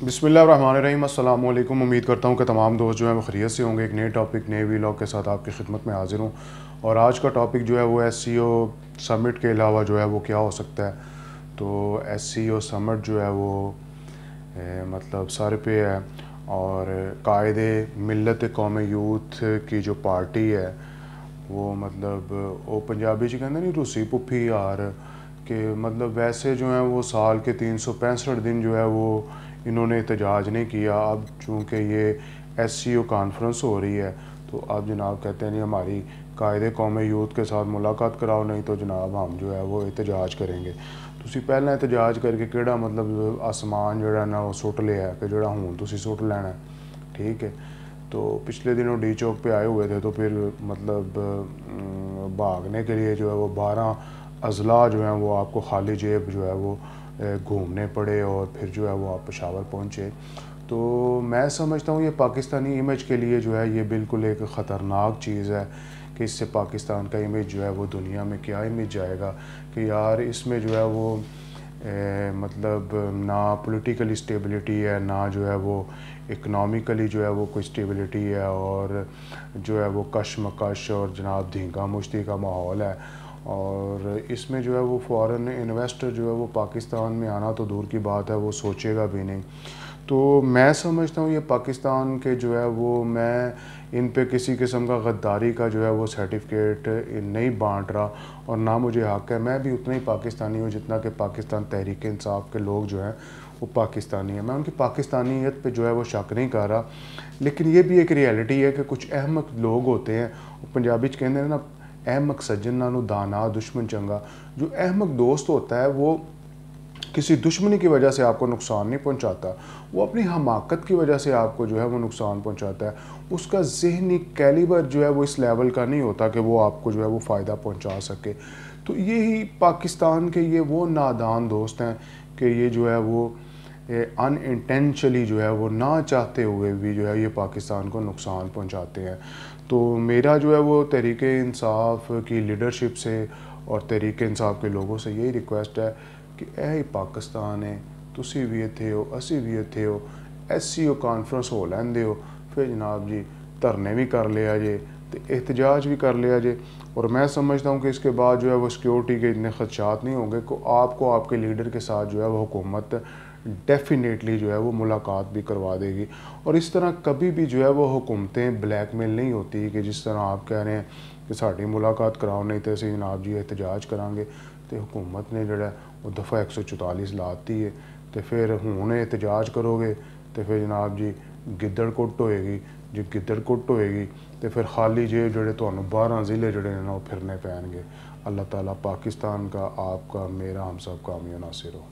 बिस्मिल्लाहिर्रहमानिर्रहीम। अस्सलाम वालेकुम। उम्मीद करता हूँ कि तमाम दोस्त जो हैं वो खैरियत से होंगे। एक नए टॉपिक नए वीलॉग के साथ आपकी खिदमत में हाजिर हूँ। और आज का टॉपिक जो है वो एससीओ समिट के अलावा जो है वो क्या हो सकता है। तो एससीओ समिट जो है वो मतलब सर पे है, और कायदे मिलत कौम यूथ की जो पार्टी है वो मतलब वो पंजाबी च कहते नहीं रूसी पुफी यार कि मतलब वैसे जो है वो साल के 365 दिन जो है वो इन्होंने एहतजाज नहीं किया। अब चूँकि ये एससीओ कॉन्फ्रेंस हो रही है तो अब जनाब कहते हैं नहीं हमारी कायदे कौम यूथ के साथ मुलाकात कराओ, नहीं तो जनाब हम जो है वो एहतजाज करेंगे। तुसी पहले एहतजाज करके केड़ा मतलब आसमान जोड़ा ना वो सुट लिया है कि जोड़ा हूँ तुसी सुट लेना है, ठीक है। तो पिछले दिनों डी चौक पे आए हुए थे तो फिर मतलब भागने के लिए जो है वो 12 अजला जो हैं वो आपको खाली जेब जो है वो घूमने पड़े और फिर जो है वो आप पेशावर पहुँचे। तो मैं समझता हूँ ये पाकिस्तानी इमेज के लिए जो है ये बिल्कुल एक ख़तरनाक चीज़ है कि इससे पाकिस्तान का इमेज जो है वो दुनिया में क्या इमेज जाएगा कि यार इसमें जो है वो मतलब ना पॉलिटिकल स्टेबिलिटी है, ना जो है वो इकनॉमिकली जो है वो कोई स्टेबिलिटी है, और जो है वो कशमकश और जनाब धींगा मुश्ती का माहौल है। और इसमें जो है वो फॉरेन इन्वेस्टर जो है वो पाकिस्तान में आना तो दूर की बात है, वो सोचेगा भी नहीं। तो मैं समझता हूँ ये पाकिस्तान के जो है वो मैं इन पे किसी किस्म का गद्दारी का जो है वो सर्टिफिकेट नहीं बांट रहा, और ना मुझे हक़ है। मैं भी उतना ही पाकिस्तानी हूँ जितना कि पाकिस्तान तहरीक इंसाफ के लोग जो हैं वो पाकिस्तानी हैं। मैं उनकी पाकिस्तानियत पे जो है वो शक नहीं कर रहा, लेकिन ये भी एक रियलिटी है कि कुछ अहमक लोग होते हैं। पंजाबी च कहते हैं ना, अहमक सज्जन नानू दाना दुश्मन चंगा। जो अहमक दोस्त होता है वो किसी दुश्मनी की वजह से आपको नुकसान नहीं पहुंचाता, वो अपनी हमाकत की वजह से आपको जो है वो नुकसान पहुंचाता है। उसका ज़हनी कैलिबर जो है वो इस लेवल का नहीं होता कि वो आपको जो है वो फ़ायदा पहुंचा सके। तो यही पाकिस्तान के ये वो नादान दोस्त हैं कि ये जो है वो अनइंटेंशनली जो है वो ना चाहते हुए भी जो है ये पाकिस्तान को नुकसान पहुंचाते हैं। तो मेरा जो है वो तहरीक इंसाफ की लीडरशिप से और तहरीक इंसाफ के लोगों से यही रिक्वेस्ट है कि यही पाकिस्तान है, तुसी भी इत्थे हो असी भी इत्थे हो, एससीओ कॉन्फ्रेंस हो लैंदे हो, फिर जनाब जी धरने भी कर लिया जे तो एहतजाज भी कर लिया जे। और मैं समझता हूँ कि इसके बाद जो है वो सिक्योरिटी के इतने खदशात नहीं होंगे को आपको आपके लीडर के साथ जो है वो हुकूमत डेफिनेटली जो है वो मुलाकात भी करवा देगी। और इस तरह कभी भी जो है वो हुकूमतें ब्लैकमेल नहीं होती कि जिस तरह आप कह रहे हैं कि साड़ी मुलाकात कराओ नहीं तो असीं जनाब जी एहतजाज करांगे। तो हुकूमत ने जड़ा वो दफ़ा 144 लाती है तो फिर हुण एहतजाज करोगे तो फिर जनाब जी गिद्दड़ कुट होएगी। जो गिद्दड़ कुट होएगी तो फिर खाली जेब जड़े तो 12 ज़िले जड़े ना वो फिरने पैणगे। अल्लाह ताला पाकिस्तान का, आपका, मेरा, हम सब का अमीन नासिर हो।